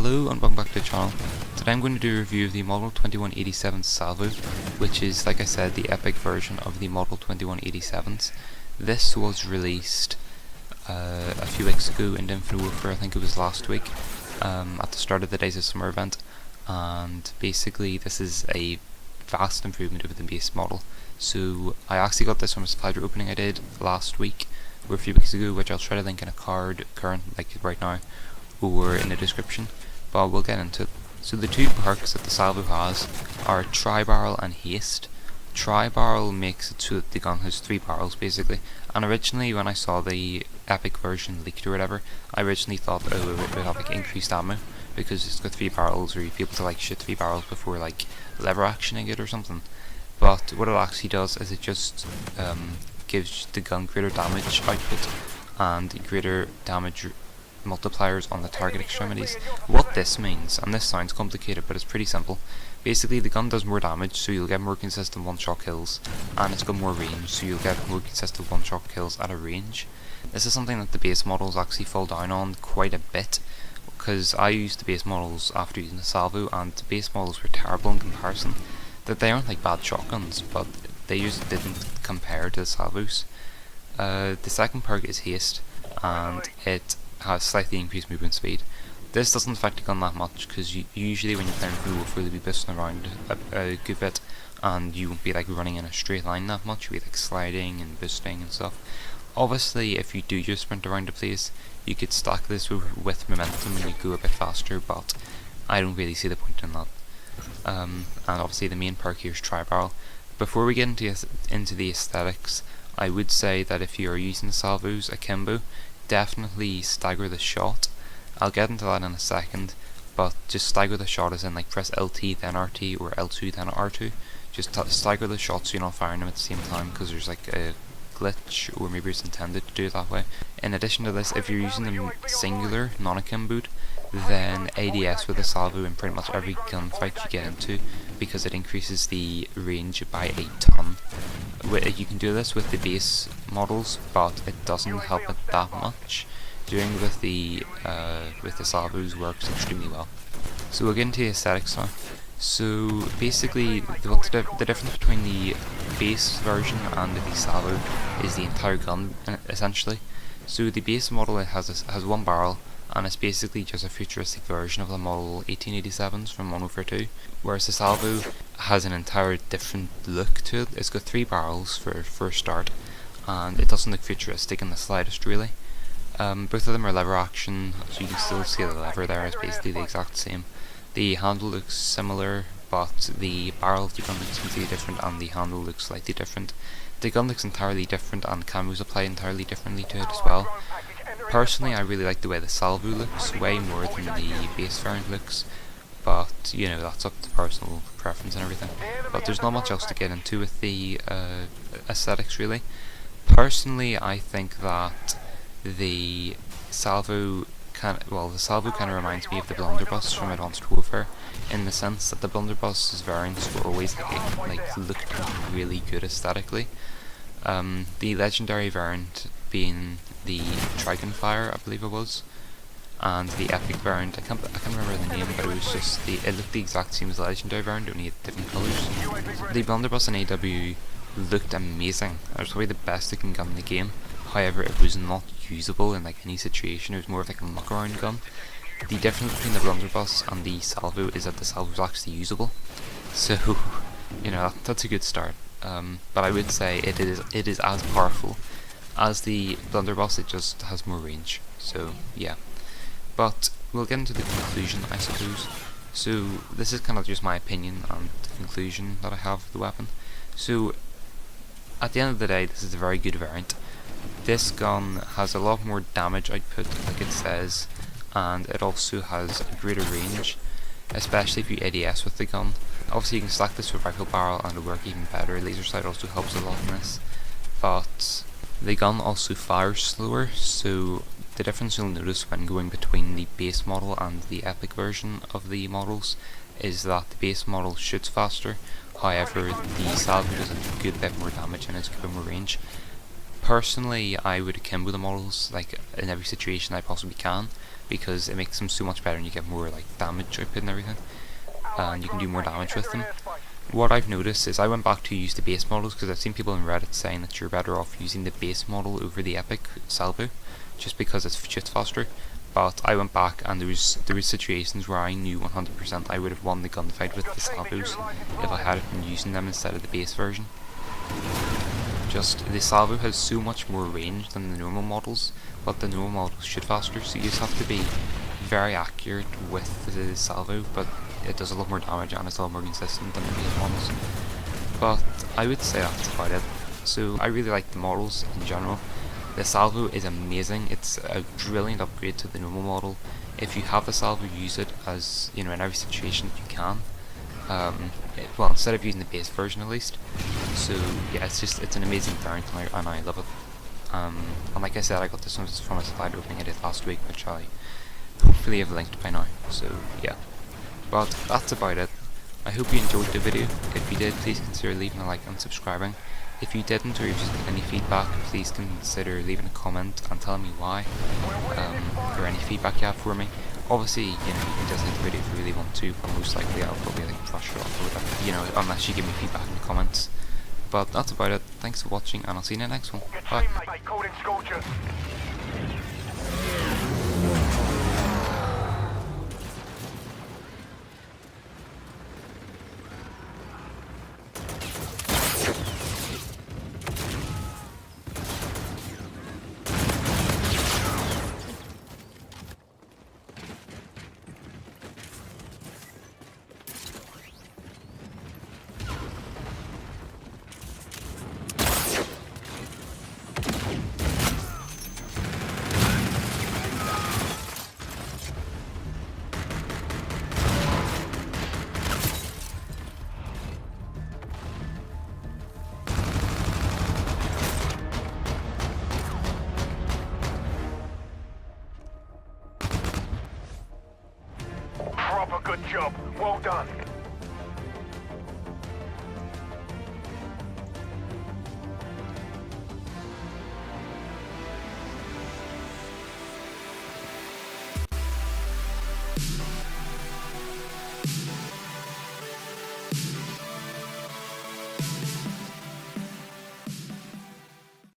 Hello and welcome back to the channel. Today I'm going to do a review of the Model 2187 Salvo, which is, like I said, the epic version of the Model 2187s. This was released a few weeks ago in Infinite Warfare, I think it was last week, at the start of the Days of Summer event, and basically this is a vast improvement over the base model. So I actually got this from a supply drop opening I did last week, or a few weeks ago, which I'll try to link in a card like right now, or in the description, but we'll get into it. So the two perks that the Salvo has are Tri-Barrel and Haste. Tri-Barrel makes it so that the gun has 3 barrels basically, and originally when I saw the epic version leaked or whatever, I originally thought it would have like increased ammo, because it's got 3 barrels, or you'd be able to like shoot 3 barrels before like lever actioning it or something. But what it actually does is it just gives the gun greater damage output and greater damage multipliers on the target extremities. What this means, and this sounds complicated but it's pretty simple, basically the gun does more damage, so you'll get more consistent one-shot kills, and it's got more range, so you'll get more consistent one-shot kills at a range. This is something that the base models actually fall down on quite a bit, because I used the base models after using the Salvo, and the base models were terrible in comparison. That they aren't like bad shotguns, but they just didn't compare to the Salvos. The second perk is Haste, and it has slightly increased movement speed. This doesn't affect the gun that much, because usually when you're playing Infinite Warfare, you'll be boosting around a good bit, and you won't be like running in a straight line that much. You'll be like sliding and boosting and stuff. Obviously, if you do just sprint around the place, you could stack this with momentum and you go a bit faster, but I don't really see the point in that. And obviously the main perk here is Tri-Barrel. Before we get into the aesthetics, I would say that if you are using the Salvos akimbo, definitely stagger the shot. I'll get into that in a second, but just stagger the shot as in like press LT then RT or L2 then R2. Just stagger the shots so you're not firing them at the same time, because there's like a glitch, or maybe it's intended to do it that way. In addition to this, if you're using them singular, non-akimboed, then ADS with the Salvo in pretty much every gunfight you get into, because it increases the range by a ton. You can do this with the base models, but it doesn't help it that much. Doing with the Salvos works extremely well. So we'll get into the aesthetics now. So basically, the difference between the base version and the Salvo is the entire gun, essentially. So the base model has 1 barrel, and it's basically just a futuristic version of the Model 1887s from Modern Warfare 2, whereas the Salvo has an entire different look to it. It's got 3 barrels for a start, and it doesn't look futuristic in the slightest really. Both of them are lever action, so you can still see the lever there is basically the exact same. The handle looks similar, but the barrel of the gun looks completely different, and the handle looks slightly different. The gun looks entirely different, and camos apply entirely differently to it as well. Personally, I really like the way the Salvo looks, way more than the base variant looks, but you know, that's up to personal preference and everything. But there's not much else to get into with the aesthetics really. Personally, I think that the Salvo kind of reminds me of the blunderbuss from Advanced Warfare, in the sense that the blunderbuss's variants were always looked really good aesthetically. The legendary variant being the Dragon Fire, I believe it was, and the epic variant, I can't remember the name, but it looked the exact same as the legendary variant, only had different colours. The blunderbuss in AW looked amazing. It was probably the best looking gun in the game. However, it was not usable in like any situation. It was more of like a muck around gun. The difference between the blunderbuss and the Salvo is that the Salvo is actually usable. So, you know, that's a good start. But I would say it is as powerful as the blunderbuss. It just has more range. So yeah. But we'll get into the conclusion, I suppose. So this is kind of just my opinion and the conclusion that I have of the weapon. So at the end of the day, this is a very good variant. This gun has a lot more damage output, like it says, and it also has a greater range, especially if you ADS with the gun. Obviously you can stack this with rifle barrel and it'll work even better. Laser sight also helps a lot in this, but the gun also fires slower, so the difference you'll notice when going between the base model and the epic version of the models is that the base model shoots faster, however the Salvo does a good bit more damage and has a good more range. Personally, I would akimbo the models like in every situation I possibly can, because it makes them so much better and you get more like damage output and everything, and you can do more damage with them. What I've noticed is I went back to use the base models because I've seen people on Reddit saying that you're better off using the base model over the epic Salvo, just because it shoots faster. But I went back and there was situations where I knew 100% I would have won the gunfight with the Salvos if I had been using them instead of the base version. Just the Salvo has so much more range than the normal models, but the normal models shoot faster, so you just have to be very accurate with the Salvo, but it does a lot more damage and it's a lot more consistent than the base models. But I would say that's about it. So I really like the models in general. The Salvo is amazing. It's a brilliant upgrade to the normal model. If you have the Salvo, use it as, you know, in every situation that you can. Well, instead of using the base version at least. So yeah, it's an amazing variant and I love it. And like I said, I got this one from a supplier opening I did last week, which I hopefully have linked by now. So yeah, but that's about it. I hope you enjoyed the video. If you did, please consider leaving a like and subscribing. If you didn't, or if you've got any feedback, please consider leaving a comment and telling me why, or any feedback you have for me. Obviously, you know, you can dislike the video if you really want to, but most likely I'll probably like brush it off or whatever, you know, unless you give me feedback in the comments. But that's about it. Thanks for watching, and I'll see you in the next one. Bye. Proper good job. Well done.